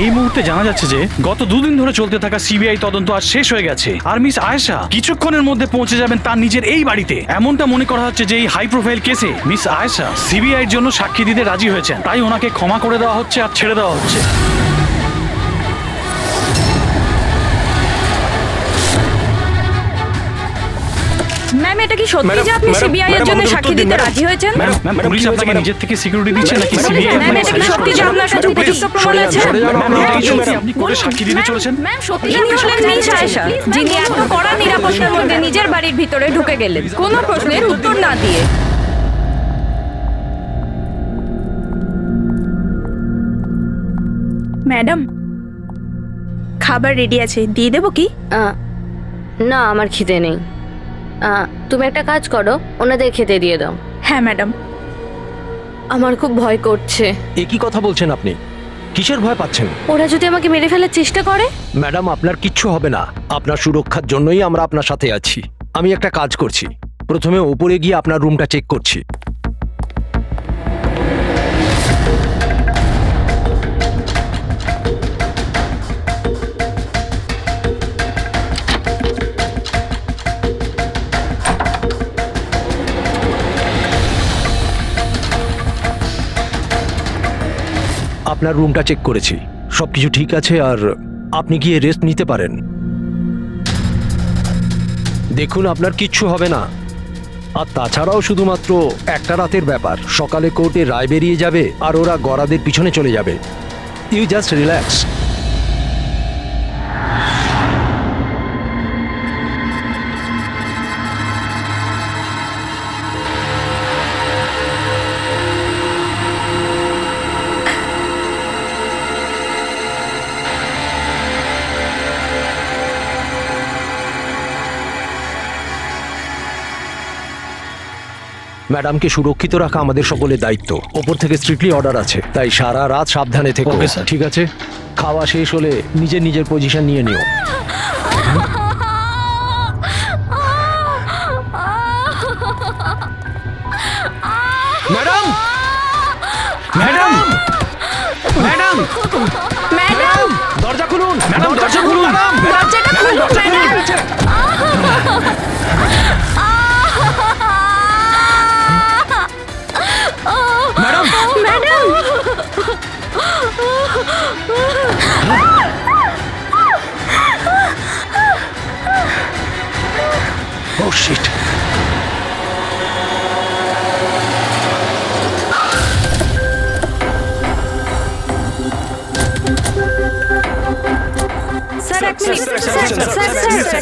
এই মুহূর্তে জানা যাচ্ছে যে গত দুদিন ধরে চলতে থাকা সিবিআই তদন্ত আজ শেষ হয়ে গেছে, আর মিস আয়েশা কিছুক্ষণের মধ্যে পৌঁছে যাবেন তার নিজের এই বাড়িতে। এমনটা মনে করা হচ্ছে যে এই হাই প্রোফাইল কেসে মিস আয়েশা সিবিআই এর জন্য সাক্ষী দিতে রাজি হয়েছেন, তাই ওনাকে ক্ষমা করে দেওয়া হচ্ছে আর ছেড়ে দেওয়া হচ্ছে। ম্যাম, এটা কি সত্যি যে আপনি সিবিআই এর জন্য সাক্ষী দিতে রাজি হয়েছেন? ম্যাম, পুলিশ আপনাকে নিজের থেকে সিকিউরিটি দিচ্ছে নাকি সিবিআই? ম্যাম, এটা কি সত্যি যে আপনার কাছে উপযুক্ত প্রমাণ আছে? আপনি কোর্টে সাক্ষী দিতে চলেছেন? ম্যাম, সত্যি ইনি হলেন মিস আয়েশা, যিনি এত কড়া নিরাপত্তার মধ্যে নিজের বাড়ির ভিতরে ঢুকে গেলেন কোনো প্রশ্নের উত্তর না দিয়ে। ম্যাডাম, খাবার রেডি আছে, দিয়ে দেবো কি? না, আমার খিদে নেই। তুমি একটা কাজ করো, ওনাদের খেতে দিয়ে দাও। হ্যাঁ ম্যাডাম। আমার খুব ভয় করছে। এ কি কথা বলছেন আপনি? কিসের ভয় পাচ্ছেন? ওরা যদি আমাকে মেরে ফেলার চেষ্টা করে? ম্যাডাম, আপনার কিচ্ছু হবে না। আপনার সুরক্ষার জন্যই আমরা আপনার সাথে আছি। আমি একটা কাজ করছি, প্রথমে উপরে গিয়ে আপনার রুমটা চেক করছি। আপনার রুমটা চেক করেছি, সবকিছু ঠিক আছে, আর আপনি গিয়ে রেস্ট নিতে পারেন। দেখুন, আপনার কিচ্ছু হবে না। আর তাছাড়াও শুধুমাত্র একটা রাতের ব্যাপার, সকালে কোর্টে রায় বেরিয়ে যাবে আর ওরা গরাদের পিছনে চলে যাবে। You just relax. ম্যাডামকে সুরক্ষিত রাখা আমাদের সকলের দায়িত্ব। ওপর থেকে স্ট্রিক্টলি অর্ডার আছে, তাই সারা রাত সাবধানে থেকো। Okay, sir. ঠিক আছে? খাওয়া শেষ হলে নিজের নিজের পজিশন নিয়ে নিও। ম্যাডাম! ম্যাডাম, ম্যাডাম, ম্যাডাম, দরজা খুলুন! ম্যাডাম, দরজা খুলুন! দরজাটা খুলুন madam. Madam, madam, Oh shit! Sir এক মিনিট।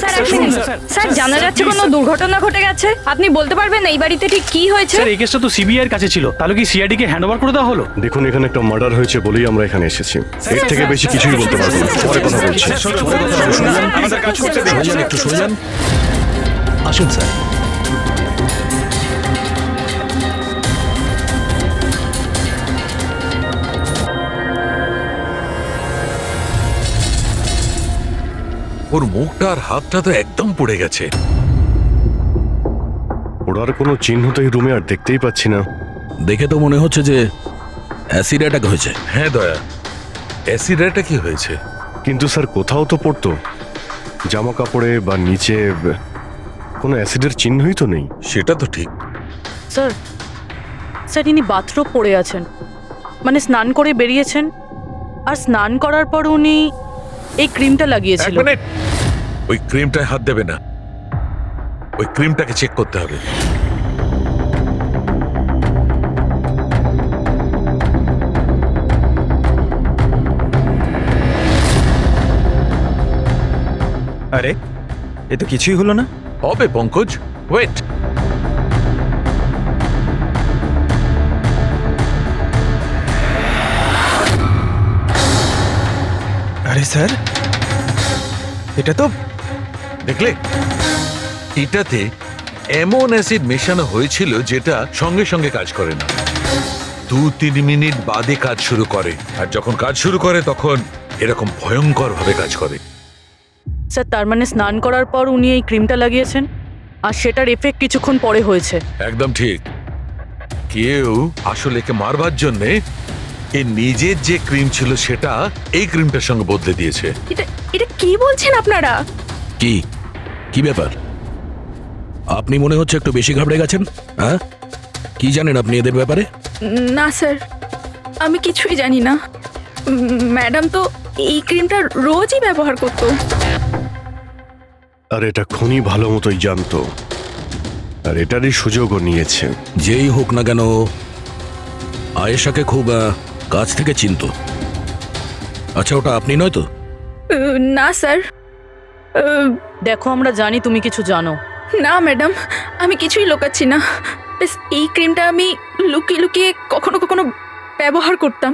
স্যার এক মিনিট। স্যার, জানা যাচ্ছে কোনো দুর্ঘটনা ঘটে গেছে? আপনি বলতে পারবেন এই বাড়িতে ঠিক কি হয়েছে? স্যার এই কেসটা তো সিবিআই এর কাছে ছিল, তাহলে কি সিআইডি কে হ্যান্ড ওভার করে দেওয়া হলো? দেখুন, এখানে একটা মার্ডার হয়েছে বলেই আমরা এখানে এসেছি। এর থেকে বেশি কিছুই বলতে পারবো না, পরে কথা বলছি। সরে যান, একটু সরে যান। আসুন স্যার। ওর মুখটা আর হাতটা তো একদম পড়ে গেছে। ওর কোনো চিহ্ন তো এই রুমে আর দেখতেই পাচ্ছি না। দেখে তো মনে হচ্ছে যে অ্যাসিড অ্যাটাক হয়েছে। হ্যাঁ দয়া, অ্যাসিড অ্যাটাকই হয়েছে। কিন্তু স্যার, কোথাও তো পড়তো জামা কাপড়ে বা নিচে কোনো অ্যাসিডের চিহ্নই তো নেই। সেটা তো ঠিক। স্যার, স্যার ইনি বাথরোব পরে আছেন, মানে স্নান করে বেরিয়েছেন, আর স্নান করার পর উনি এই ক্রিমটা এক লাগিয়েছিল। মিনিট, ওই ক্রিমটায় হাত দেবে না, ওই ক্রিমটাকে চেক করতে হবে। আরে, এ তো কিছুই হলো না। হবে পঙ্কজ, ওয়েট। আরে স্যার, এটা তো দেখলে, এটাতে এমন অ্যাসিড মেশানো হয়েছিল যেটা সঙ্গে সঙ্গে কাজ করে না, 2-3 মিনিট বাদে কাজ শুরু করে। আর যখন কাজ শুরু করে তখন এরকম ভয়ঙ্কর ভাবে কাজ করে। স্যার, তার মানে স্নান করার পর উনি এই ক্রিমটা লাগিয়েছেন, আর সেটার এফেক্ট কিছুক্ষণ পরে হয়েছে। একদম ঠিক। কেউ আসলে একে মারবার জন্যে এর নিজের যে ক্রিম ছিল সেটা এই ক্রিমটার সঙ্গে বদলে দিয়েছে। এটা এটা কি বলছেন আপনারা? কি কি ব্যাপার? আপনি মনে হচ্ছে একটু বেশি ঘাবড়ে গেছেন। হ্যাঁ, কি জানেন আপনি এদের ব্যাপারে? না স্যার, আমি কিছুই জানি না। ম্যাডাম তো এই ক্রিমটা রোজই ব্যবহার করতো। আর এটা খনি ভালো মতোই জানতো, আর এটারই সুযোগও নিয়েছে। যেই হোক না কেন, আয়েশাকে খুব কাছ থেকে চিনতো। আচ্ছা, ওটা আপনি নয় তো? না স্যার, দেখো, আমরা জানি তুমি কিছু জানো। না ম্যাডাম, আমি কিছুই লুকাচ্ছি না। ব্যাস এই ক্রিমটা আমি লুকিয়ে লুকিয়ে কখনো কখনো ব্যবহার করতাম,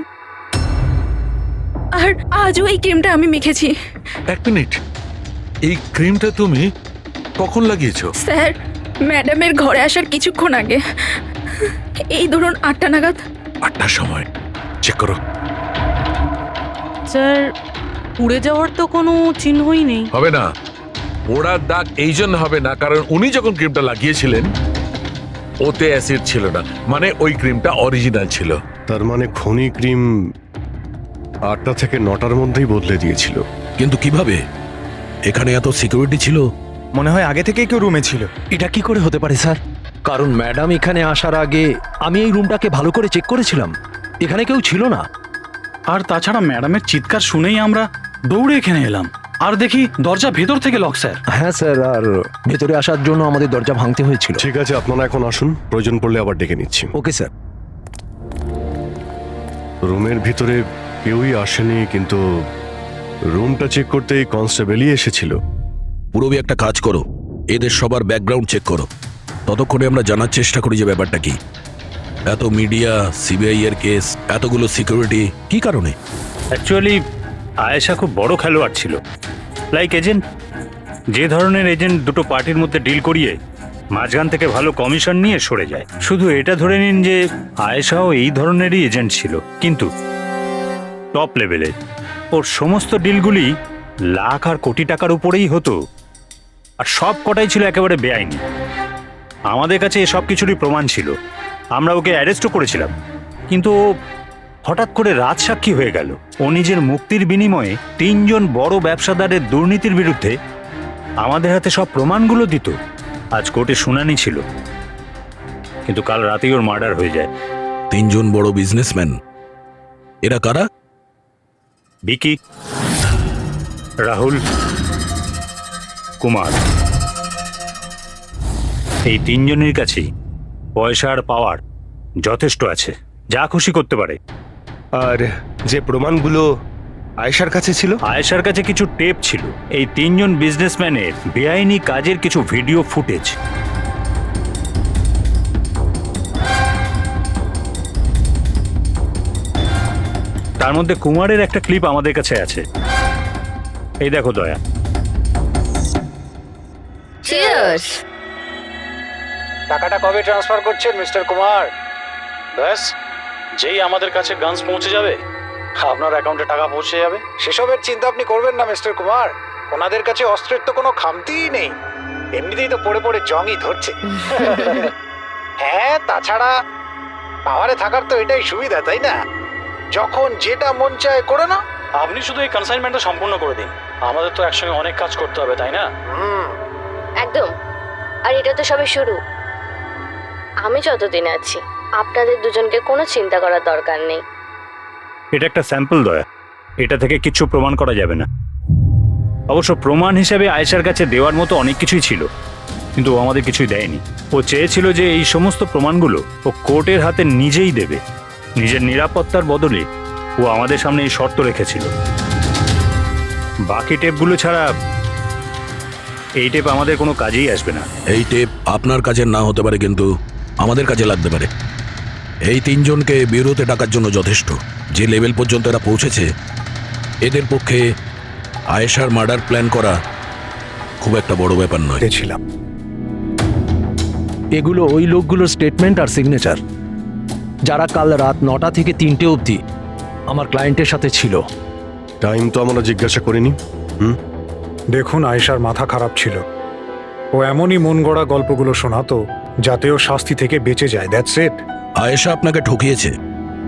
আর আজও এই ক্রিমটা আমি মেখেছি। এক মিনিট, এই ক্রিমটা তুমি কখন লাগিয়েছো? স্যার, ম্যাডামের ঘরে আসার কিছুক্ষণ আগে, এই ধরুন 8টা নাগাদ। 8টার সময়? চেক করো। স্যার, পুড়ে যাওয়ার তো কোনো চিহ্নই নেই। হবে না, পোড়ার দাগ এই জন্য হবে না কারণ উনি যখন ক্রিমটা লাগিয়েছিলেন ওতে অ্যাসিড ছিল না, মানে ওই ক্রিমটা অরিজিনাল ছিল। তার মানে খনি ক্রিম 8টা থেকে 9টার মধ্যেই বদলে দিয়েছিল। কিন্তু কিভাবে? এখানে এত সিকিউরিটি ছিল। মনে হয় আগে থেকেই কেউ রুমে ছিল। এটা কি করে হতে পারে স্যার? কারণ ম্যাডাম এখানে আসার আগে আমি এই রুমটাকে ভালো করে চেক করেছিলাম, এখানে কেউ ছিল না। আর তাছাড়া ম্যাডামের চিৎকার শুনেই আমরা দৌড়ে এখানে এলাম, আর দেখি দরজা ভেতর থেকে লক স্যার। হ্যাঁ স্যার, আর ভেতরে আসার জন্য আমাদের দরজা ভাঙতে হয়েছিল। ঠিক আছে, আপনারা এখন আসুন, প্রয়োজন পড়লে আবার ডেকে নিচ্ছি। Okay sir. রুমের ভিতরে কেউই আসেনি, কিন্তু রুমটা চেক করতেই কনস্টেবলই এসেছিল। পুরবি একটা কাজ করো, এদের সবার ব্যাকগ্রাউন্ড চেক করো। ততক্ষণে আমরা জানার চেষ্টা করি যে ব্যাপারটা কি। এত মিডিয়া, সিবিআই এর কেস, এতগুলো সিকিউরিটি, কি কারণে? অ্যাকচুয়ালি আয়েশা খুব বড় খেলোয়াড় ছিল, লাইক এজেন্ট। যে ধরনের এজেন্ট দুটো পার্টির মধ্যে ডিল করিয়ে মাঝখান থেকে ভালো কমিশন নিয়ে সরে যায়। শুধু এটা ধরে নিন যে আয়েশাও এই ধরনেরই এজেন্ট ছিল, কিন্তু টপ লেভেলে। ওর সমস্ত ডিলগুলি লাখ আর কোটি টাকার উপরেই হতো, আর সব কটাই ছিল একেবারে বেআইনি। আমাদের কাছে এসব কিছুরই প্রমাণ ছিল, আমরা ওকে অ্যারেস্টও করেছিলাম। কিন্তু ও হঠাৎ করে রাজসাক্ষী হয়ে গেল। ও নিজের মুক্তির বিনিময়ে 3 জন বড় ব্যবসাদারের দুর্নীতির বিরুদ্ধে আমাদের হাতে সব প্রমাণগুলো দিত। আজ কোর্টে শুনানি ছিল, কিন্তু কাল রাতেই ওর মার্ডার হয়ে যায়। 3 জন বড় বিজনেসম্যান, এরা কারা? বিকি, রাহুল, কুমার। এই 3 জনের কাছেই পয়সা আর পাওয়ার যথেষ্ট আছে, যা খুশি করতে পারে। আর যে প্রমাণগুলো আয়েশার কাছে ছিল? আয়েশার কাছে কিছু টেপ ছিল, এই 3 জন বিজনেসম্যানের বেআইনি কাজের কিছু ভিডিও ফুটেজ। তার মধ্যে কুমারের একটা ক্লিপ আমাদের কাছে আছে। এই দেখো দয়া। চিয়ার্স। টাকাটা কবে ট্রান্সফার করছেন মিস্টার কুমার? ব্যাস, যেই আমাদের কাছে গানস পৌঁছে যাবে আপনার অ্যাকাউন্টে টাকা পৌঁছে যাবে। সেসবের চিন্তা আপনি করবেন না মিস্টার কুমার, ওনাদের কাছে অস্ত্রের তো কোনো খামতিই নেই, এমনিতেই তো পড়ে পড়ে জংই ধরছে। হ্যাঁ, তাছাড়া পাওয়ারে থাকার তো এটাই সুবিধা, তাই না? যখন যেটা মন চায় করে না। আপনি শুধু এই কনসাইনমেন্টটা সম্পূর্ণ করে দিন, আমাদের তো একসঙ্গে অনেক কাজ করতে হবে, তাই না? একদম। আর এটা তো সবে শুরু। আমি যতদিন আছি আপনাদের দুজনকে কোনো চিন্তা করার দরকার নেই। এটা একটা স্যাম্পল দয়া, এটা থেকে কিছু প্রমাণ করা যাবে না। অবশ্য প্রমাণ হিসেবে আয়েশার কাছে দেওয়ার মতো অনেক কিছুই ছিল, কিন্তু ও আমাদের কিছুই দেয়নি। ও চেয়েছিল যে এই সমস্ত প্রমাণগুলো ও কোর্টের হাতে নিজেই দেবে। নিজের নিরাপত্তার বদলে ও আমাদের সামনে এই শর্ত রেখেছিল। বাকি টেপগুলো ছাড়া এই টেপ আমাদের কোনো কাজেই আসবে না। এই টেপ আপনার কাজের না হতে পারে, কিন্তু আমাদের কাজে লাগতে পারে। এই 3 জনকে ব্যুরোতে ডাকার জন্য যথেষ্ট। যে লেভেল পর্যন্ত এরা পৌঁছেছে, এদের পক্ষে আয়েশার মার্ডার প্ল্যান করা খুব একটা বড় ব্যাপার নয়। ছিলাম এগুলো ওই লোকগুলোর স্টেটমেন্ট আর সিগনেচার, যারা কাল রাত 9টা থেকে 3টে অবধি আমার ক্লায়েন্টের সাথে ছিল। টাইম তো আমরা জিজ্ঞাসা করিনি। দেখুন, আয়েশার মাথা খারাপ ছিল, ও এমনই মন গড়া গল্পগুলো শোনাতো যাতে ও শাস্তি থেকে বেঁচে যায়। That's it. আয়েশা আপনাকে ঠকিয়েছে,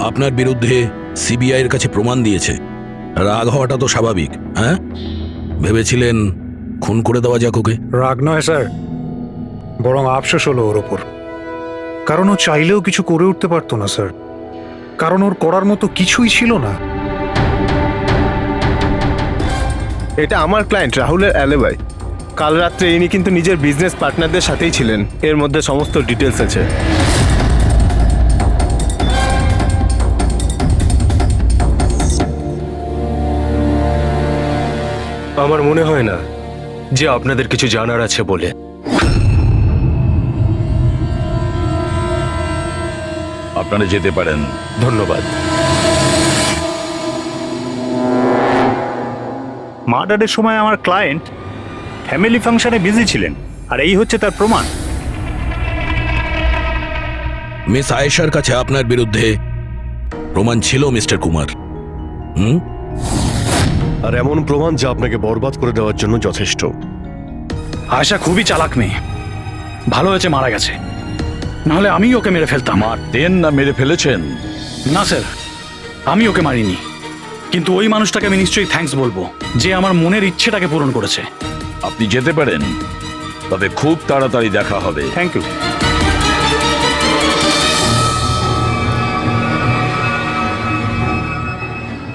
আপনার বিরুদ্ধে সিবিআই এর কাছে প্রমাণ দিয়েছে। রাগ হওয়াটা তো স্বাভাবিক, হ্যাঁ? ভেবেছিলেন খুন করে দেওয়া যাক ওকে? রাগ নয় স্যার, বরং আফসোস হলো ওর ওপর। কারণ ও চাইলেও কিছু করে উঠতে পারতো না স্যার, কারণ ওর করার মতো কিছুই ছিল না। এটা আমার ক্লায়েন্ট রাহুলের অ্যালিবাই। কাল রাত্রে ইনি কিন্তু নিজের বিজনেস পার্টনারদের সাথেই ছিলেন, এর মধ্যে সমস্ত ডিটেলস আছে। আমার মনে হয় না যে আপনাদের কিছু জানার আছে বলে। আপনারা যেতে পারেন। ধন্যবাদ। মার্ডারের সময় আমার ক্লায়েন্ট ফ্যামিলি ফাংশনে বিজি ছিলেন, আর এই হচ্ছে তার প্রমাণ। মিস আয়েশার কাছে আপনার বিরুদ্ধে প্রমাণ ছিল মিস্টার কুমার। আর এমন প্রমাণ যা আপনাকে বরবাদ করে দেওয়ার জন্য যথেষ্ট। আয়েশা খুবই চালাক মেয়ে, ভালো হয়েছে মারা গেছে, নাহলে আমি ওকে মেরে ফেলতাম। মারতেন না মেরে ফেলেছেন? না স্যার, আমি ওকে মারিনি, কিন্তু ওই মানুষটাকে আমি নিশ্চয়ই থ্যাঙ্কস বলবো যে আমার মনের ইচ্ছেটাকে পূরণ করেছে। আপনি যেতে পারেন, তবে খুব তাড়াতাড়ি দেখা হবে। Thank you.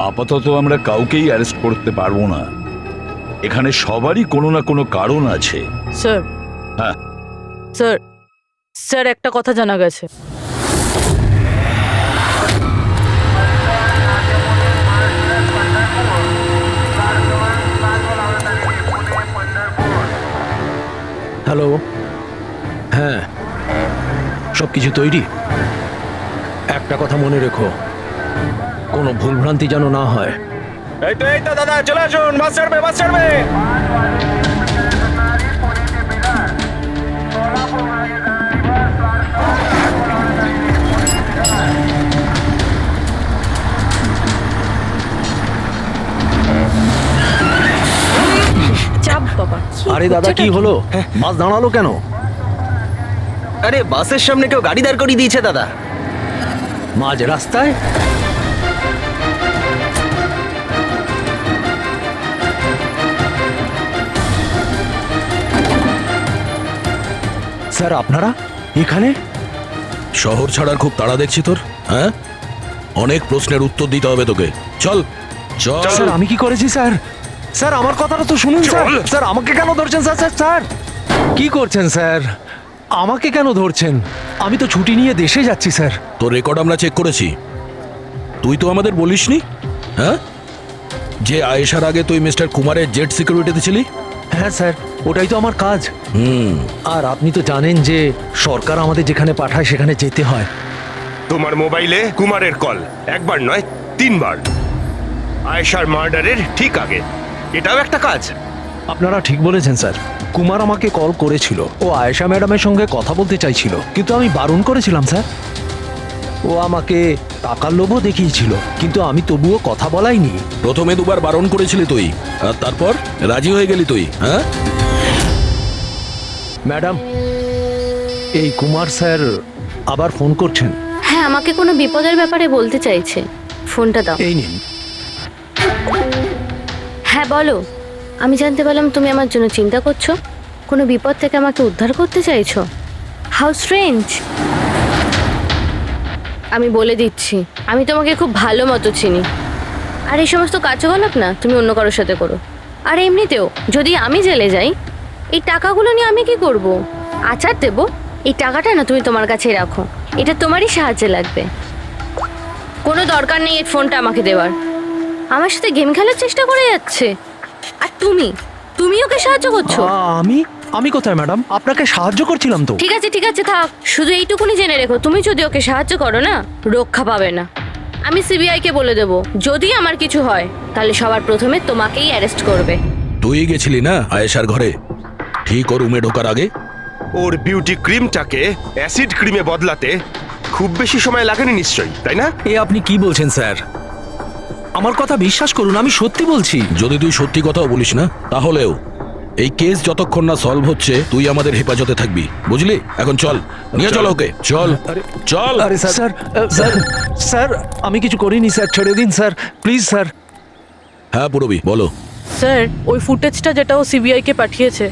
আপাতত আমরা কাউকেই অ্যারেস্ট করতে পারবো না। এখানে সবারই কোনো না কোনো কারণ আছে। স্যার, হ্যাঁ স্যার, স্যার একটা কথা জানা গেছে। হ্যালো, হ্যাঁ, সব কিছু তৈরি। একটা কথা মনে রেখো, কোনো ভুলভ্রান্তি যেন না হয়। এই তো দাদা, চলে আসুন, বাস ছাড়বে, বাস ছাড়বে। চাপ বাবা। আরে দাদা, কি হলো? বাস দাঁড়ালো কেন? আরে বাসের সামনে কেউ গাড়ি দাঁড় করিয়ে দিয়েছে দাদা। মাঝ রাস্তায়? স্যার, আপনারা এখানে? শহর ছাড়ার খুব তাড়া দেখছি তোর, হ্যাঁ? অনেক প্রশ্নের উত্তর দিতে হবে তোকে। চল চল। স্যার, আমি কি করেছি স্যার? স্যার, আমার কথাটা তো শুনুন স্যার। স্যার, আমাকে কেন ধরছেন স্যার? স্যার স্যার কি করছেন স্যার? আমাকে কেন ধরছেন? আমি তো ছুটি নিয়ে দেশে যাচ্ছি স্যার। তোর রেকর্ড আমরা চেক করেছি। তুই তো আমাদের বলিসনি, হ্যাঁ, যে আয়েশার আগে তুই মিস্টার কুমারের জেট সিকিউরিটিতে ছিলি? হ্যাঁ স্যার, ওটাই তো আমার কাজ। আর আপনি তো জানেন যে সরকার আমাদের যেখানে পাঠায় সেখানে যেতে হয়। তোমার মোবাইলে কুমারের কল একবার নয় 3 বার, আয়েশার মার্ডারের ঠিক আগে। এটাও একটা কাজ। আপনারা ঠিক বলেছেন স্যার। কুমার আমাকে কল করেছিল, ও আয়েশা ম্যাডামের সঙ্গে কথা বলতে চাইছিল, কিন্তু আমি বারণ করেছিলাম স্যার। ও আমাকে টাকার লোভও দেখিয়েছিল, কিন্তু আমি তবুও কথা বলাইনি। প্রথমে দুবার বারণ করেছিলি তুই, আর তারপর রাজি হয়ে গেলি তুই, হ্যাঁ? ম্যাডাম, এই কুমার স্যার আবার ফোন করছেন। হ্যাঁ, আমাকে কোনো বিপদের ব্যাপারে বলতে চাইছে। ফোনটা দাও। এই নিন। হ্যাঁ বলো। আমি জানতে পারলাম তুমি আমার জন্য চিন্তা করছো, কোনো বিপদ থেকে আমাকে উদ্ধার করতে চাইছো। How strange. আমি বলে দিচ্ছি, আমি তোমাকে খুব ভালো মতো চিনি। আর এই সমস্ত কার্যকলাপ না তুমি অন্য কারোর সাথে করো। আর এমনিতেও যদি আমি জেলে যাই, এই টাকাগুলো নিয়ে আমি কি করব? আচার দেবো? এই টাকাটা না তুমি তোমার কাছেই রাখো, এটা তোমারই সাহায্যে লাগবে। কোনো দরকার নেই এই ফোনটা আমাকে দেওয়ার। আমার সাথে গেম খেলার চেষ্টা করে যাচ্ছে, আর তুমি ওকে সাহায্য করছো। আমি কোথায় ম্যাডাম? আপনাকে সাহায্য করছিলাম তো। ঠিক আছে থাক, শুধু এইটুকুনি জেনে রেখো, তুমি যদি ওকে সাহায্য করো না, রক্ষা পাবে না। আমি সিবিআই কে বলে দেবো, যদি আমার কিছু হয় তাহলে সবার প্রথমে তোমাকেই অ্যারেস্ট করবে। তুই গেছিলি না আয়েশার ঘরে ঠিক ও রুমে ঢোকার আগে? ওর বিউটি ক্রিমটাকে অ্যাসিড ক্রিমে বদলাতে খুব বেশি সময় লাগেনি নিশ্চয়ই, তাই না? এ আপনি কি বলছেন স্যার? আমার কথা বিশ্বাস করুন, আমি সত্যি বলছি। যদি তুই সত্যি কথাও বলিস না, তাহলেও এই কেস যতক্ষণ না সলভ হচ্ছে তুই আমাদের হেফাজতে থাকবি, বুঝলি? এখন চল, নিয়ে চল ওকে, চল চল। আরে স্যার স্যার স্যার আমি কিছু করিনি স্যার, ছেড়ে দিন স্যার, প্লিজ স্যার। হ্যাঁ পুরবি, বলো। স্যার ওই ফুটেজটা যেটা ও সিবিআই কে পাঠিয়েছে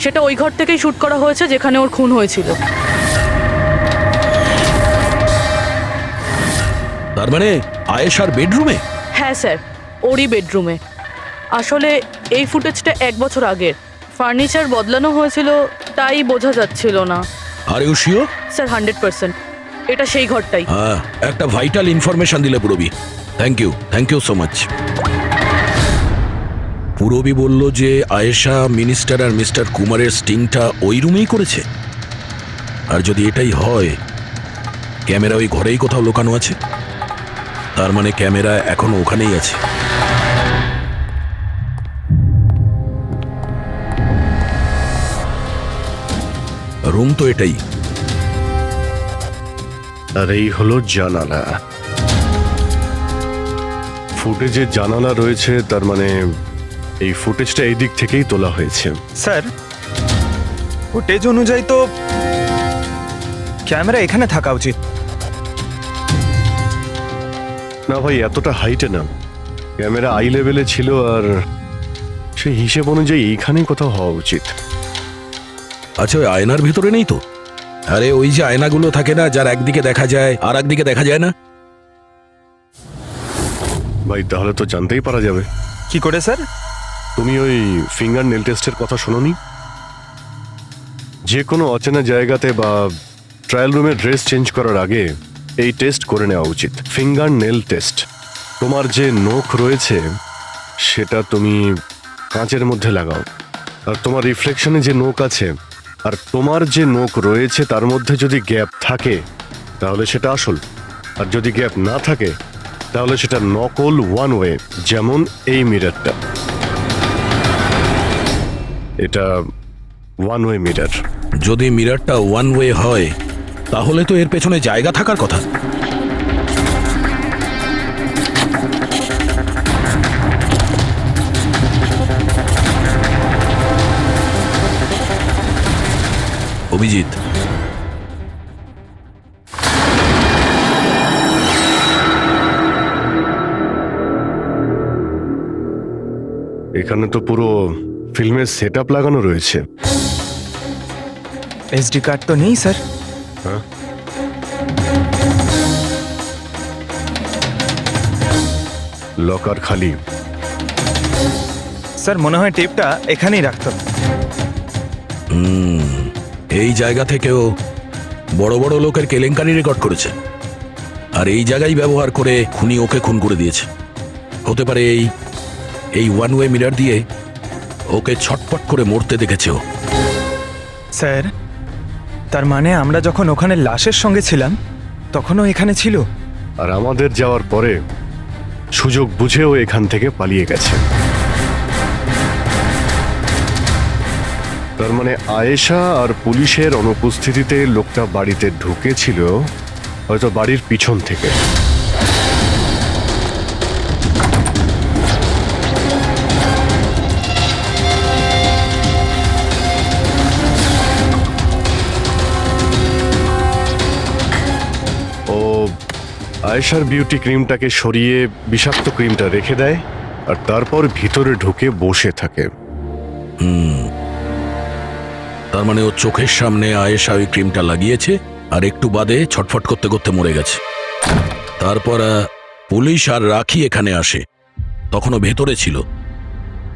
সেটা ওই ঘর থেকেই শুট করা হয়েছে যেখানে ওর খুন হয়েছিল। তার মানে আয়েশার বেডরুমে? হ্যাঁ স্যার, ওরই বেডরুমে। আসলে এই ফুটেজটা 1 বছর আগের, ফার্নিচার বদলানো হয়েছিল তাই বোঝা যাচ্ছিল না। Are you sure? স্যার 100%, এটা সেই ঘরটাই। হ্যাঁ, একটা ভাইটাল ইনফরমেশন দিলে Purabi, thank you so much. Purabi বলল যে আয়েশা মিনিস্টার আর মিস্টার কুমারের স্টিংটা ওই রুমেই করেছে। আর যদি এটাই হয়, ক্যামেরা ওই ঘরেই কোথাও লুকানো আছে। তার মানে ক্যামেরা এখনো ওখানেই আছে। রুম তো এটাই। আর এই হলো জানালা। ফুটেজে জানালা রয়েছে, তার মানে এই ফুটেজটা এই দিক থেকেই তোলা হয়েছে। স্যার ফুটেজ অনুযায়ী তো ক্যামেরা এখানে থাকা উচিত। না ভাই, এতটা হাইটে না, ক্যামেরা আই লেভেলে ছিল, আর সেই হিসেব অনুযায়ী এইখানেই কোথাও হওয়া উচিত। আচ্ছা, ওই আয়নার ভিতরে নেই তো? আরে ওই যে আয়নাগুলো থাকে না, যার একদিকে দেখা যায় আর একদিকে দেখা যায় না। ভাই তাহলে তো জানতেই পারা যাবে। কি করে স্যার? তুমি ওই ফিঙ্গার নেল টেস্টের কথা শোনোনি? যে কোনো অচেনা জায়গাতে বা ট্রায়াল রুমে ড্রেস চেঞ্জ করার আগে এই টেস্ট করে নেওয়া উচিত, ফিঙ্গার নেল টেস্ট। তোমার যে নখ রয়েছে সেটা তুমি কাঁচের মধ্যে লাগাও, আর তোমার রিফ্লেকশনে যে নখ আছে আর তোমার যে নখ রয়েছে তার মধ্যে যদি গ্যাপ থাকে তাহলে সেটা আসল, আর যদি গ্যাপ না থাকে তাহলে সেটা নকল ওয়ান ওয়ে। যেমন এই মিররটা, এটা ওয়ান ওয়ে মিরর। যদি মিররটা ওয়ান ওয়ে হয় তাহলে তো এর পেছনে জায়গা থাকার কথা। অভিজিৎ, এখানে তো পুরো ফিল্মের সেট আপ লাগানো রয়েছে। এসডি কার্ড তো নেই স্যার। হ্যাঁ, লকার খালি। স্যার মনে হয় টেপটা এখানেই রাখতো। এই জায়গা থেকেও বড় বড় লোকের কেলেঙ্কারি রেকর্ড করেছে, আর এই জায়গায় ব্যবহার করে খুনি ওকে খুন করে দিয়েছে। হতে পারে এই ওয়ান ওয়ে মিরর দিয়ে ওকে ছটপট করে মরতে দেখেছে ও। স্যার তার মানে আমরা যখন ওখানে লাশের সঙ্গে ছিলাম তখনও এখানে ছিল, আর আমাদের যাওয়ার পরে সুযোগ বুঝেও এখান থেকে পালিয়ে গেছে। তার মানে আয়েশা আর পুলিশের অনুপস্থিতিতে লোকটা বাড়িতে ঢুকেছিল, হয়তো বাড়ির পিছন থেকে। ও আয়েশার বিউটি ক্রিমটাকে সরিয়ে বিষাক্ত ক্রিমটা রেখে দেয়, আর তারপর ভিতরে ঢুকে বসে থাকে। তার মানে ও চোখের সামনে আয়েশা ওই ক্রিমটা লাগিয়েছে, আর একটু বাদে ছটফট করতে করতে মরে গেছে। তারপর পুলিশ আর রাখি এখানে আসে, তখনও ভেতরে ছিল।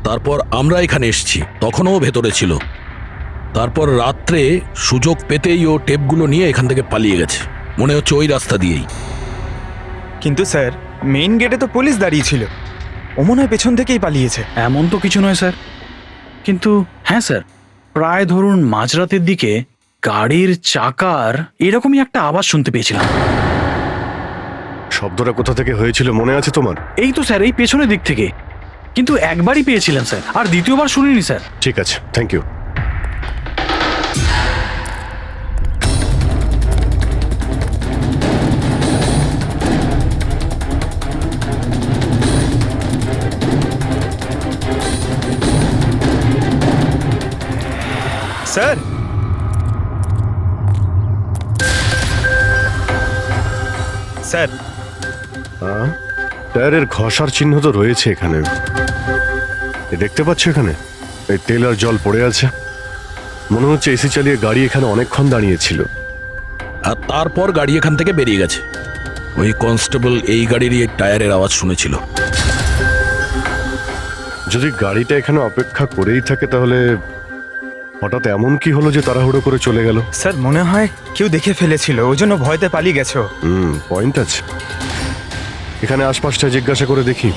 তারপর আমরা এখানে এসেছি, তখনও ভেতরে ছিল। তারপর রাত্রে সুযোগ পেতেই ও টেপগুলো নিয়ে এখান থেকে পালিয়ে গেছে, মনে হচ্ছে ওই রাস্তা দিয়েই। কিন্তু স্যার মেইন গেটে তো পুলিশ দাঁড়িয়ে ছিল, ও মনে হয় পেছন থেকেই পালিয়েছে। এমন তো কিছু নয় স্যার, কিন্তু হ্যাঁ স্যার, প্রায় ধরুন মাঝরাতের দিকে গাড়ির চাকার এরকমই একটা আওয়াজ শুনতে পেয়েছিলাম। শব্দটা কোথা থেকে হয়েছিল মনে আছে তোমার? এই তো স্যার, এই পেছনের দিক থেকে, কিন্তু একবারই পেয়েছিলাম স্যার, আর দ্বিতীয়বার শুনিনি স্যার। ঠিক আছে, থ্যাংক ইউ। স্যার স্যার হ্যাঁ, টায়ারের ঘষার চিহ্ন তো রয়েছে এখানে। এ দেখতে পাচ্ছ এখানে এই তেল আর জল পড়ে আছে। মনে হচ্ছে এসি চালিয়ে গাড়ি এখানে অনেকক্ষণ দাঁড়িয়েছিল। আর তারপর গাড়ি এখান থেকে বেরিয়ে গেছে। ওই কনস্টেবল এই গাড়িরই এই টায়ারের আওয়াজ শুনেছিল। যদি গাড়িটা এখানে অপেক্ষা করেই থাকে তাহলে হঠাৎ এমন কি হলো যে তাড়াহুড়ো করে চলে গেল? স্যার মনে হয় কেউ দেখে ফেলেছিল, ওই জন্য ভয়তে পালিয়ে গেছো। পয়েন্ট আছে। এখানে আশপাশটা জিজ্ঞাসা করে দেখি।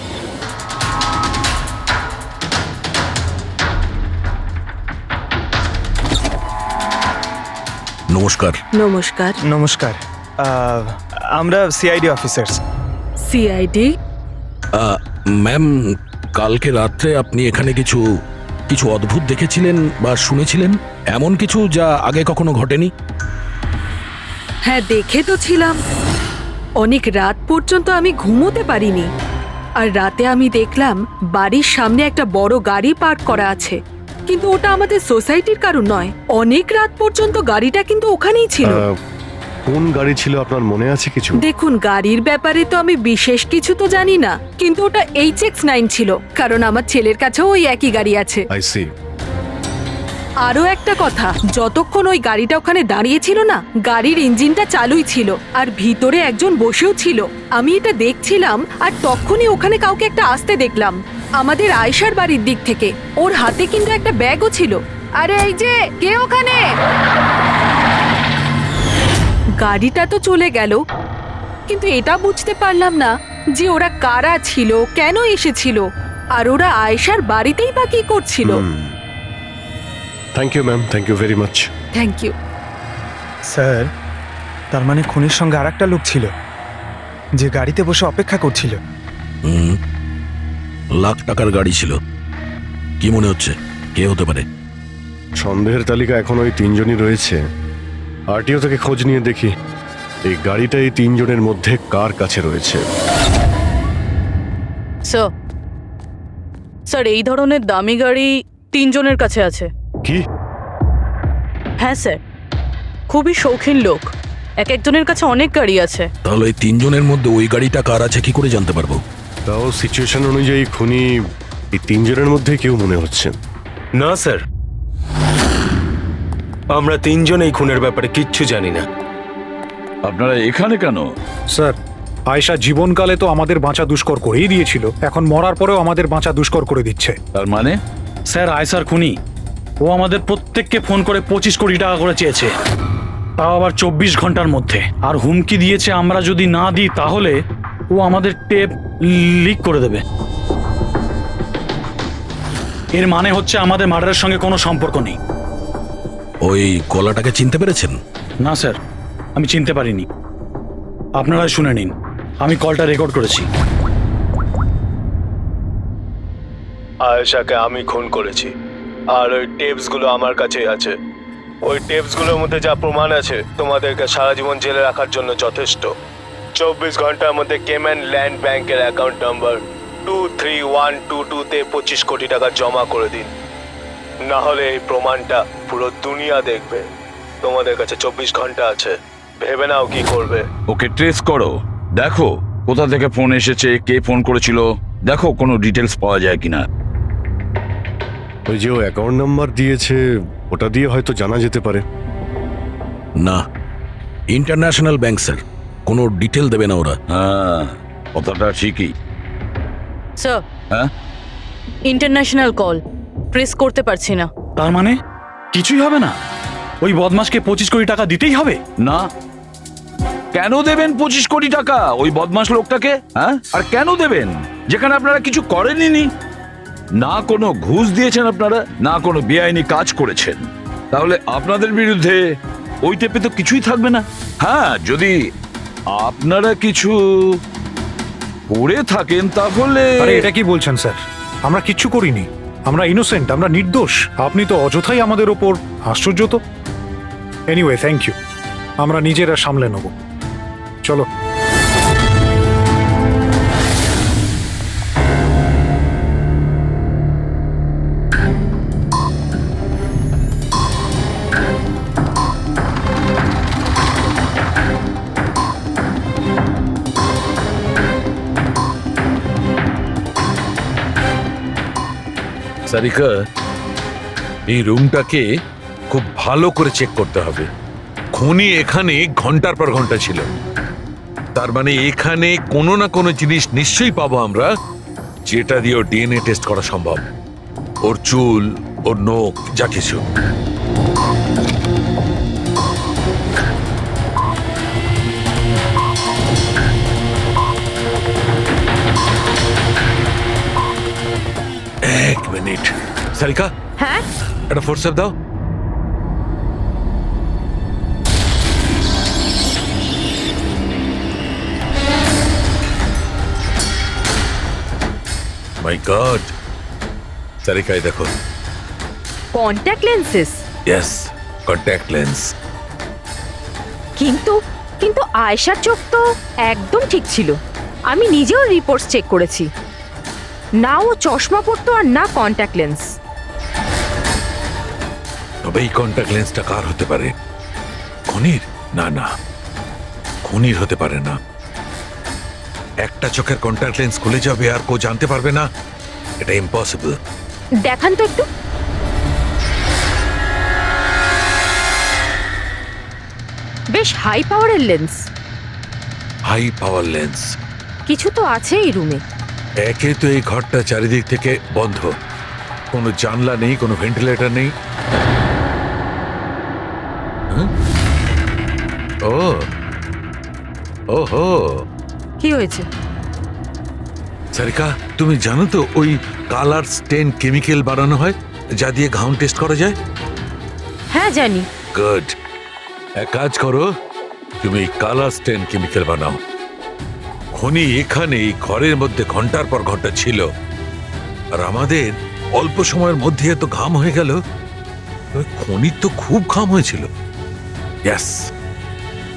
নমস্কার। নমস্কার। নমস্কার, আমরা সিআইডি অফিসার্স। সিআইডি? ম্যাম, কালকে রাত্রে আপনি এখানে কিছু কিছু অদ্ভুত দেখেছিলেন বা শুনেছিলেন, এমন কিছু যা আগে কখনো ঘটেনি? হ্যাঁ, দেখে তো ছিলাম। অনেক রাত পর্যন্ত আমি ঘুমোতে পারিনি। আর রাতে আমি দেখলাম বাড়ির সামনে একটা বড় গাড়ি পার্ক করা আছে, কিন্তু ওটা আমাদের সোসাইটির কারণ নয়। অনেক রাত পর্যন্ত গাড়িটা কিন্তু ওখানেই ছিল। কোন গাড়ি ছিল আপনার মনে আছে কিছু? দেখুন, গাড়ির ব্যাপারে তো আমি বিশেষ কিছু তো জানি না, কিন্তু ওটা HX9 ছিল, কারণ আমার ছেলের কাছেও ওই একই গাড়ি আছে। I see. আরও একটা কথা, যতক্ষণ ওই গাড়িটা ওখানে দাঁড়িয়ে ছিল না, গাড়ির ইঞ্জিনটা চালুই ছিল আর ভিতরে একজন বসেও ছিল। আমি এটা দেখছিলাম আর তখনই ওখানে কাউকে একটা আসতে দেখলাম আমাদের আয়েশার বাড়ির দিক থেকে। ওর হাতে কিন্তু একটা ব্যাগও ছিল। আরে এই যে, কে ওখানে? গাড়িটা তো চলে গেল, কিন্তু এটা বুঝতে পারলাম না যে ওরা কারা ছিল, কেন এসেছিল, আর ওরা আয়েশার বাড়িতেই বা কি করছিল। Thank you ma'am, thank you very much. Thank you. Sir, তার মানে খুনির সঙ্গে আর একটা লোক ছিল যে গাড়িতে বসে অপেক্ষা করছিল। লাখ টাকার গাড়ি ছিল। কি মনে হচ্ছে কে হতে পারে? সন্দেহের তালিকা এখন ওই তিনজনই রয়েছে। আরটিও থেকে খোঁজ নিয়ে দেখি এই গাড়িটা এই তিনজনের মধ্যে কার কাছে রয়েছে। স্যার, এই ধরনের দামি গাড়ি তিনজনের কাছে আছে। কি? হ্যাঁ স্যার, খুবই শৌখিন লোক, এক একজনের কাছে অনেক গাড়ি আছে। তাহলে এই তিনজনের মধ্যে ওই গাড়িটা কার আছে কি করে জানতে পারবো? তাও সিচুয়েশন অনুযায়ী খুনি এই তিনজনের মধ্যে কেউ মনে হচ্ছে। না স্যার, আমরা তিনজন এই খুনের ব্যাপারে কিচ্ছু জানি না। আপনারা এখানে কেন? স্যার, আয়েশা জীবনকালে তো আমাদের বাঁচা দুষ্কর করেই দিয়েছিল, এখন মরার পরেও আমাদের বাঁচা দুষ্কর করে দিচ্ছে। তার মানে? স্যার, আয়েশার খুনি ও আমাদের প্রত্যেককে ফোন করে 25 কোটি টাকা করে চেয়েছে, তাও আবার 24 ঘন্টার মধ্যে। আর হুমকি দিয়েছে আমরা যদি না দিই তাহলে ও আমাদের টেপ লিক করে দেবে। এর মানে হচ্ছে আমাদের মার্ডারের সঙ্গে কোনো সম্পর্ক নেই। ওই গলাটাকে চিনতে পেরেছেন? না স্যার, আমি চিনতে পারিনি। আপনারা শুনে নিন, আমি কলটা রেকর্ড করেছি। আয়েশাকে আমি খুন করেছি, আর ওই টেপসগুলো আমার কাছেই আছে। ওই টেপসগুলোর মধ্যে যা প্রমাণ আছে তোমাদেরকে সারা জীবন জেলে রাখার জন্য যথেষ্ট। 24 ঘন্টার মধ্যে কেম্যান ল্যান্ড ব্যাংকের অ্যাকাউন্ট নাম্বার 23122-তে 25 কোটি টাকা জমা করে দিন, না হলে এই প্রমাণটা পুরো দুনিয়া দেখবে। তোমাদের কাছে 24 ঘন্টা আছে, ভেবে নাও কি করবে। ওকে ট্রেস করো, দেখো কোথা থেকে ফোন এসেছে, কে ফোন করেছিল, দেখো কোনো ডিটেলস পাওয়া যায় কিনা। ওই যে ও অ্যাকাউন্ট নাম্বার দিয়েছে, ওটা দিয়ে হয়তো জানা যেতে পারে। না, ইন্টারন্যাশনাল ব্যাংক স্যার, কোনো ডিটেল দেবে না ওরা। হ্যাঁ, কথাটা ঠিকই। স্যার, হ্যাঁ, ইন্টারন্যাশনাল কল, প্রেস করতে পারছি না। তার মানে কিছুই হবে না? ওই বদমাশকে 25 কোটি টাকা দিতেই হবে? না। কেন দেবেন 25 কোটি টাকা ওই বদমাশ লোকটাকে? হ্যাঁ, আর কেন দেবেন যেখানে আপনারা কিছু করেননি? না কোনো ঘুষ দিয়েছেন আপনারা, না কোনো বেআইনি কাজ করেছেন। তাহলে আপনাদের বিরুদ্ধে ওই টেপে তো কিছুই থাকবে না। হ্যাঁ, যদি আপনারা কিছু করে থাকেন তাহলে। আরে এটা কি বলছেন স্যার? আমরা কিচ্ছু করিনি, আমরা ইনোসেন্ট, আমরা নির্দোষ। আপনি তো অযথাই আমাদের ওপর। আশ্চর্য তো। এনিওয়ে, থ্যাংক ইউ, আমরা নিজেরা সামলে নেব। চলো। সারিকা, এই রুমটাকে খুব ভালো করে চেক করতে হবে। খুনি এখানে ঘন্টার পর ঘন্টা ছিল, তার মানে এখানে কোনো না কোনো জিনিস নিশ্চয়ই পাবো আমরা, যেটা দিয়ে ওর ডিএনএ টেস্ট করা সম্ভব। ওর চুল, ওর নখ, যা কিছু। এক মিনিট সারিকা, হ্যাঁ একটা ফোর্সেপ দাও। মাই গড, সারিকা এই দেখো। Contact lenses. Yes, contact lens. কিন্তু কিন্তু আয়েশার চোখ তো একদম ঠিক ছিল। আমি নিজেও রিপোর্টস চেক করেছি, না ও চশমা পরতো আর না কন্ট্যাক্ট লেন্স। তবে এই কন্ট্যাক্ট লেন্সটা কার হতে পারে? খুনির? না না, খুনির হতে পারে না। একটা চোখের কন্ট্যাক্ট লেন্স খুলে যাবে আর কেউ জানতে পারবে না, এটা ইম্পসিবল। দেখান তো একটু। বেশ হাই পাওয়ারের লেন্স। High power lens. কিছু তো আছে এই রুমে। একে তো এই ঘরটা চারিদিক থেকে বন্ধ, কোনো জানলা নেই, কোনো ভেন্টিলেটর নেই। হুম? ও ওহো, কি হয়েছে? সারিকা, তুমি জানো তো ওই কালার স্টেন কেমিক্যাল বানানো হয় যা দিয়ে ঘাম টেস্ট করা যায়? হ্যাঁ জানি। গুড, এক কাজ করো, তুমি কালার স্টেন কেমিক্যাল বানাও। খুনি এখানে এই ঘরের মধ্যে ঘন্টার পর ঘন্টা ছিল, আর আমাদের অল্প সময়ের মধ্যে এত ঘাম হয়ে গেল। ওই খুনির তো খুব ঘাম হয়েছিল। ইয়েস,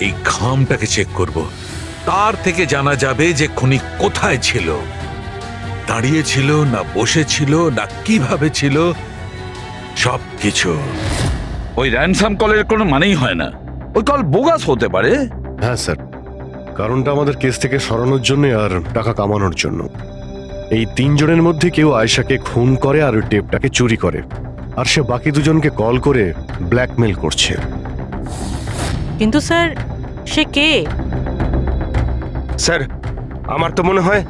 এই ঘামটাকে চেক করব, তার থেকে জানা যাবে যে খুনি কোথায় ছিল, দাঁড়িয়ে ছিল না বসে ছিল না কিভাবে ছিল, সব কিছু। ওই র্যানসাম কলের কোনো মানেই হয় না, ওই কল বোগাস হতে পারে। হ্যাঁ স্যার, কারণটা আমাদের কেস থেকে সরানোর জন্য আর টাকা কামানোর জন্য। এই তিনজনের মধ্যে কেউ আয়েশাকে খুন করে আর ওই টেপটাকে চুরি করে, আর সে বাকি দুজনকে কল করে ব্ল্যাকমেল করছে। কিন্তু স্যার, সে কে? স্যার, আমার তো মনে হয়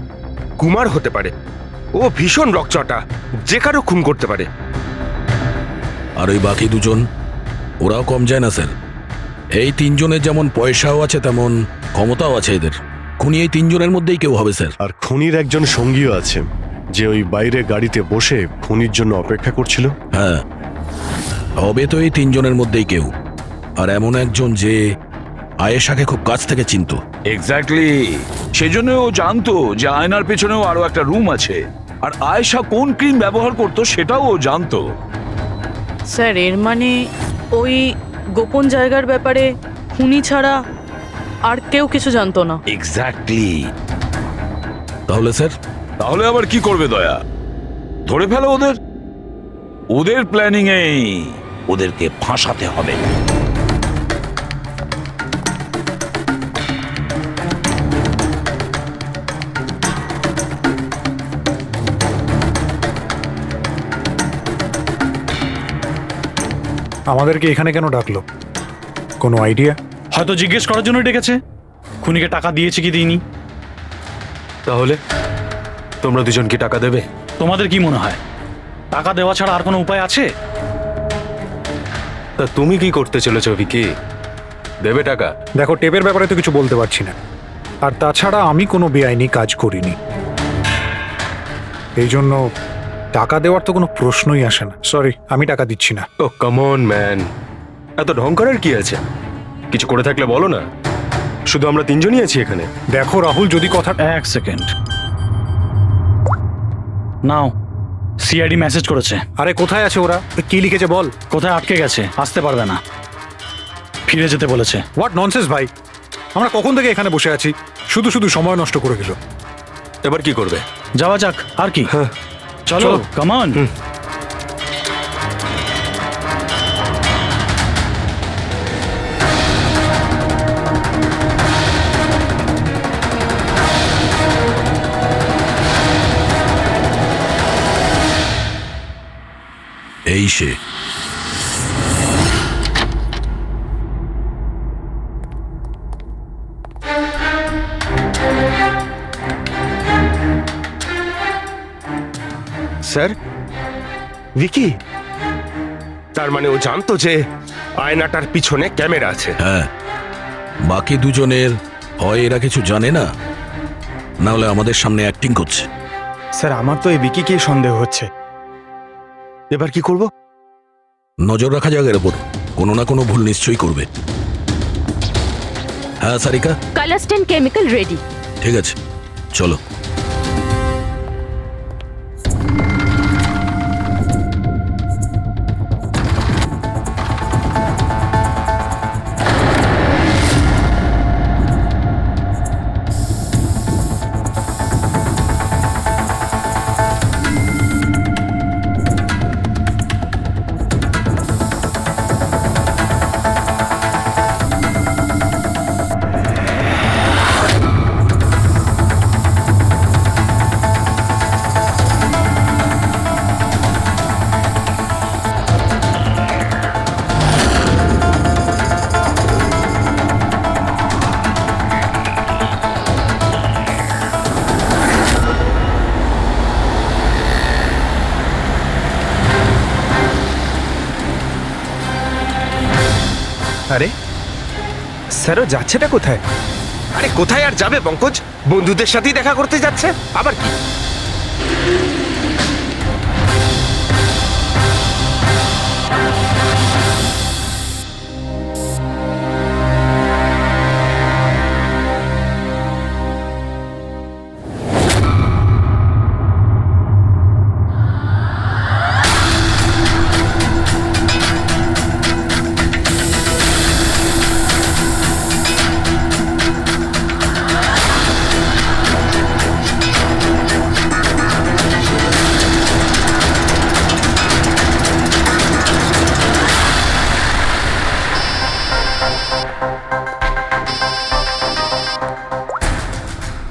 কুমার হতে পারে। ও ভীষণ রকচটা, যে কারো খুন করতে পারে। আর ওই বাকি দুজন, ওরাও কম যায় না স্যার। এই তিনজনের যেমন পয়সাও আছে তেমন ক্ষমতাও আছে এদের। খুনি এই তিনজনের মধ্যেই কেউ হবে স্যার। আর খুনির একজন সঙ্গীও আছে, যে ওই বাইরে গাড়িতে বসে খুনির জন্য অপেক্ষা করছিল। হ্যাঁ, হবে তো এই তিনজনের মধ্যেই কেউ, আর এমন একজন যে আয়েশাকে খুব কাছ থেকে চিনত। এক্স্যাক্টলি, সেজন্য ও জানতো যে আয়নার পেছনেও আরো একটা রুম আছে, আর আয়েশা কোন ক্রিম ব্যবহার করতো সেটাও ও জানতো। স্যার, এর মানে ওই গোপন জায়গার ব্যাপারে খুনি ছাড়া আর কেউ কিছু জানতো না। এক্স্যাক্টলি। তাহলে স্যার? তাহলে আবার কি করবে দয়া? ধরে ফেলো ওদের। ওদের প্ল্যানিং এই, ওদেরকে ফাঁসাতে হবে। আমাদেরকে এখানে কেন ডাকলো? কোনো আইডিয়া? হয়তো জিজ্ঞেস করার জন্য ডেকেছে, খুনিকে টাকা দিয়েছে কি দিইনি। তাহলে তোমরা দুজন কি টাকা দেবে? তোমাদের কি মনে হয় টাকা দেওয়া ছাড়া আর কোনো উপায় আছে? তা তুমি কি করতে চলেছো ভিকি? দেবে টাকা? দেখো, টেপের ব্যাপারে তো কিছু বলতে পারছি না, আর তাছাড়া আমি কোনো বেআইনি কাজ করিনি, এই জন্য টাকা দেওয়ার তো কোনো প্রশ্নই আসে না। সরি, আমি টাকা দিচ্ছি না। ও কাম অন ম্যান, এত ঢং করার কি আছে? কিছু করে থাকলে বলো না, শুধু আমরা তিনজনই আছি এখানে। দেখো রাহুল, যদি কথা... এক সেকেন্ড নাও, সিআইডি মেসেজ করেছে। আরে কোথায় আছে ওরা? কি লিখেছে বল। কোথায় আটকে গেছে, আসতে পারবে না, ফিরে যেতে বলেছে। হোয়াট ননসেন্স ভাই, আমরা কখন থেকে এখানে বসে আছি, শুধু শুধু সময় নষ্ট করে গেল। এবার কি করবে? যাওয়া যাক, আর কি। হ্যাঁ চলো, কাম অন। এই সে। স্যার, ভিকি, তার মানে ও জানতো যে আয়নাটার পিছনে ক্যামেরা আছে। হ্যাঁ, বাকি দুজনের হয় এরা কিছু জানে না, না হলে আমাদের সামনে অ্যাক্টিং করছে। স্যার, আমার তো এই ভিকিকেই সন্দেহ হচ্ছে। এবার কি করব? নজর রাখা যাক এর ওপর, কোনো না কোনো ভুল নিশ্চয়ই করবে। হ্যাঁ সারিকা, কালাস্টেন কেমিক্যাল রেডি। ঠিক আছে, চলো। আরে স্যারও যাচ্ছেটা কোথায়? আরে কোথায় আর যাবে পঙ্কজ, বন্ধুদের সাথেই দেখা করতে যাচ্ছে। আবার কি?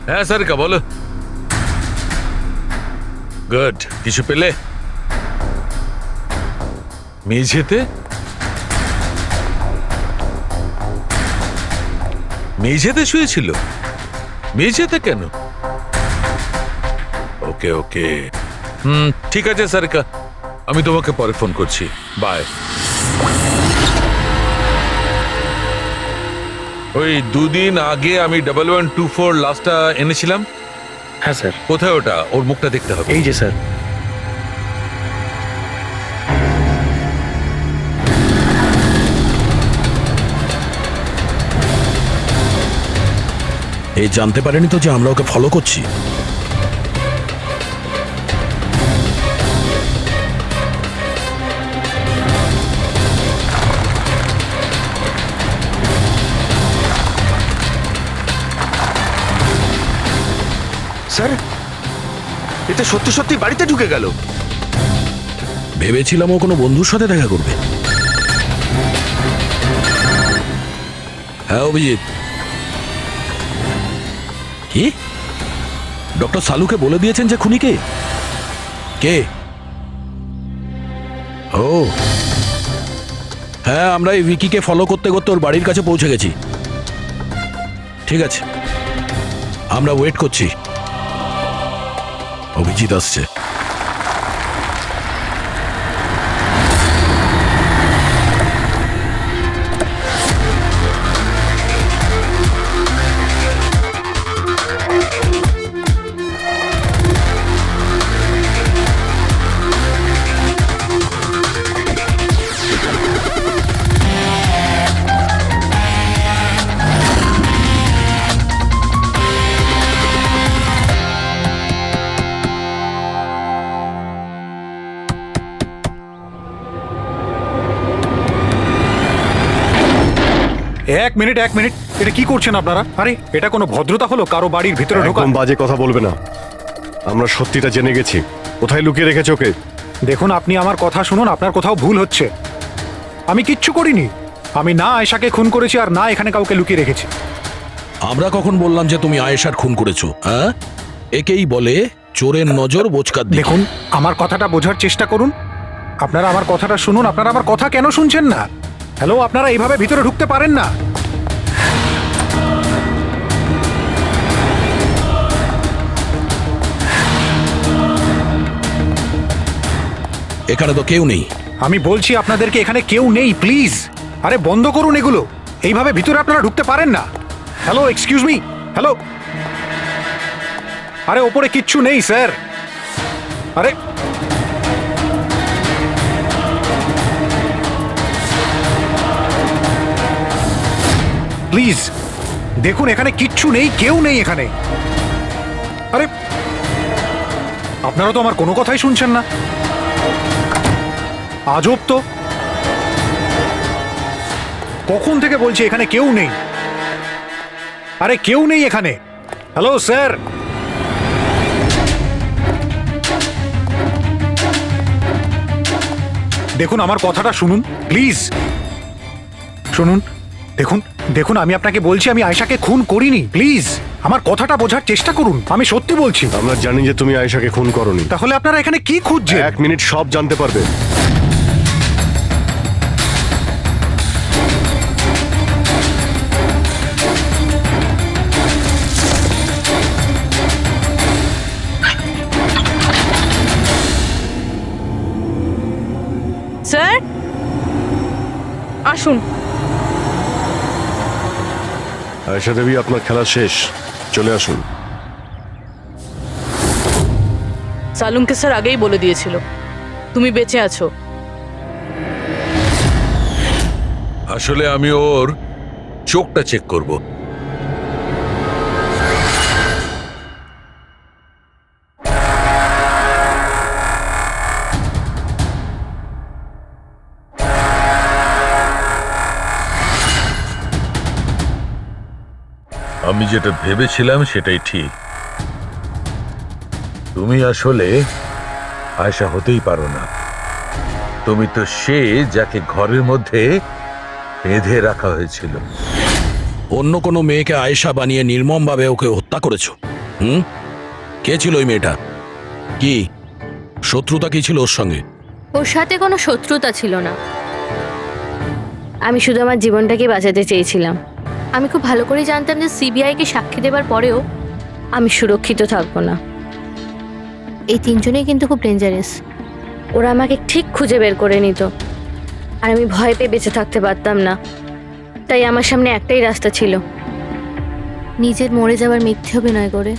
হ্যাঁ সারিকা, বলো। গুড, কিছু পেলে? মেঝেতে? মেঝেতে শুয়েছিল? মেঝেতে কেন? ওকে ওকে, ঠিক আছে সারিকা, আমি তোমাকে পরে ফোন করছি। বাই। ওই দুদিন আগে আমি 1124 লাস্টটা এনেছিলাম। হ্যাঁ স্যার। কোথায় ওটা? ওর মুখটা দেখতে হবে। এই যে স্যার। এই জানতে পারেনি তো যে আমরা ওকে ফলো করছি। স্যার, এটা সত্যি সত্যি বাড়িতে ঢুকে গেল। ভেবেছিলাম ও কোনো বন্ধুর সাথে দেখা করবে। হ্যাঁ অভিজিৎ। কি? ডক্টর সালুকে বলে দিয়েছেন যে খুনি কে? কে? ও হ্যাঁ, আমরা এই ভিকিকে ফলো করতে করতে ওর বাড়ির কাছে পৌঁছে গেছি। ঠিক আছে, আমরা ওয়েট করছি। অভিজিৎ আসছে। এক মিনিট, এটা কি করছেন আপনারা? আরে এটা কোনো ভদ্রতা হলো কারো বাড়ির ভিতরে ঢোকা? একদম বাজে কথা বলবে না। আমরা সত্যিটা জেনে গেছি। কোথায় লুকিয়ে রেখেছো ওকে? দেখুন, আপনি আমার কথা শুনুন, আপনার কোথাও ভুল হচ্ছে। আমি কিচ্ছু করিনি। আমি না আয়েশাকে খুন করেছি আর না এখানে কাউকে লুকিয়ে রেখেছি। আমরা কখন বললাম যে তুমি আয়েশার খুন করেছো? হ্যাঁ, একেই বলে চোরের নজর বোচকার দিকে। দেখুন, আমার কথাটা বোঝার চেষ্টা করুন। আপনারা আমার কথাটা শুনুন, আপনারা আমার কথা কেন শুনছেন না? হ্যালো, আপনারা এইভাবে ভিতরে ঢুকতে পারেন না। এখানে তো কেউ নেই। আমি বলছি আপনাদেরকে এখানে কেউ নেই, প্লিজ। আরে বন্ধ করুন এগুলো, এইভাবে ভিতরে আপনারা ঢুকতে পারেন না। Hello, excuse me, hello. আরে ওপরে কিচ্ছু নেই স্যার। আরে প্লিজ দেখুন, এখানে কিচ্ছু নেই, কেউ নেই এখানে। আরে আপনারা তো আমার কোনো কথাই শুনছেন না। আজব তো, কখন থেকে বলছি এখানে কেউ নেই। আরে কেউ নেই এখানে। হ্যালো স্যার, দেখুন আমার কথাটা শুনুন প্লিজ, শুনুন। দেখুন দেখুন, আমি আপনাকে বলছি আমি আয়েশাকে খুন করিনি, প্লিজ আমার কথাটা বোঝার চেষ্টা করুন, আমি সত্যি বলছি। আমরা জানি যে তুমি আয়েশাকে খুন করনি। তাহলে আপনারা এখানে কি খুঁজছেন? 1 মিনিট, সব জানতে পারবে। স্যার আসুন। আয়েশা দেবী, আপনার খেলা শেষ, চলে আসুন। সালুমকে স্যার আগেই বলে দিয়েছিল তুমি বেঁচে আছো। আসলে আমি ওর চোখটা চেক করব। আমি যেটা ভেবেছিলাম সেটাই ঠিক। তুমি আসলে আয়েশা হতেই পারো না। তুমি তো সে যাকে ঘরের মধ্যে বেঁধে রাখা হয়েছিল। অন্য কোনো মেয়েকে আয়েশা বানিয়ে নির্মমভাবে ওকে হত্যা করেছো। কে ছিল ওই মেয়েটা? কি শত্রুতা কি ছিল ওর সঙ্গে? ওর সাথে কোনো শত্রুতা ছিল না। আমি শুধু আমার জীবনটাকে বাঁচাতে চেয়েছিলাম। আমি খুব ভালো করে জানতাম যে সিবিআইকে সাক্ষী দেবার পরেও আমি সুরক্ষিত থাকবো না। এই তিনজনেই কিন্তু খুব ডেঞ্জারাস। ওরা আমাকে ঠিক খুঁজে বের করে নিত, আর আমি ভয় পেয়ে বেঁচে থাকতে পারতাম না। তাই আমার সামনে একটাই রাস্তা ছিল, নিজের মরে যাওয়ার মিথ্যে অভিনয় করে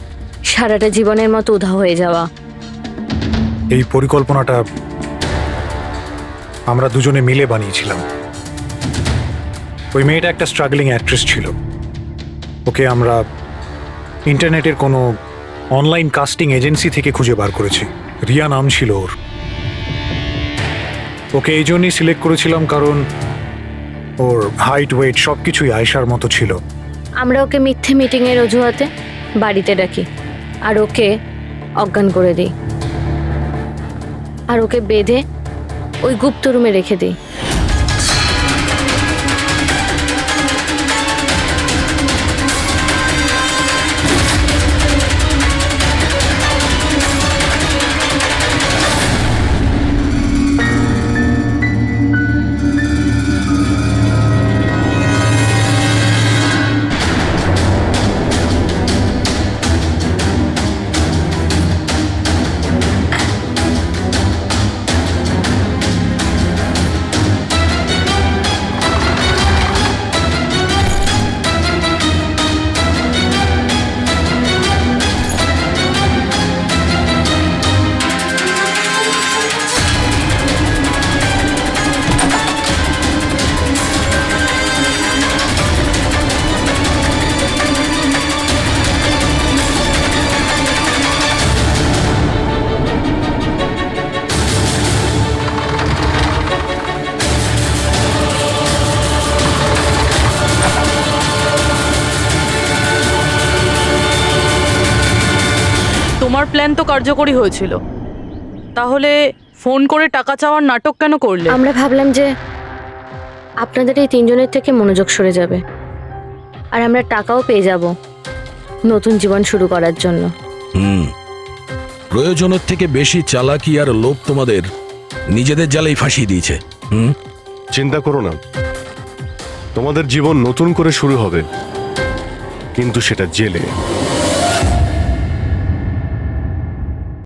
সারাটা জীবনের মতো উধাও হয়ে যাওয়া। এই পরিকল্পনাটা আমরা দুজনে মিলে বানিয়েছিলাম। ওই মেয়েটা একটা স্ট্রাগলিং অ্যাক্ট্রেস ছিল। ওকে আমরা ইন্টারনেটের কোনো অনলাইন কাস্টিং এজেন্সি থেকে খুঁজে বার করেছি। রিয়া নাম ছিল ওর। ওকে এই জন্যই সিলেক্ট করেছিলাম কারণ ওর হাইট, ওয়েট সব কিছুই আয়েশার মতো ছিল। আমরা ওকে মিথ্যে মিটিংয়ের অজুহাতে বাড়িতে ডাকি, আর ওকে অজ্ঞান করে দিই, আর ওকে বেঁধে ওই গুপ্ত রুমে রেখে দিই। তোমার প্ল্যান তো কার্যকরী হয়েছিল, তাহলে ফোন করে টাকা চাওয়ার নাটক কেন করলে? আমরা ভাবলাম যে আপনাদের এই তিনজনের থেকে মনোযোগ সরে যাবে, আর আমরা টাকাও পেয়ে যাব নতুন জীবন শুরু করার জন্য। প্রয়োজনের থেকে বেশি চালাকি আর লোভ তোমাদের নিজেদের জালেই ফাঁসিয়ে দিয়েছে। হুম, চিন্তা করো না, তোমাদের জীবন নতুন করে শুরু হবে, কিন্তু সেটা জেলে।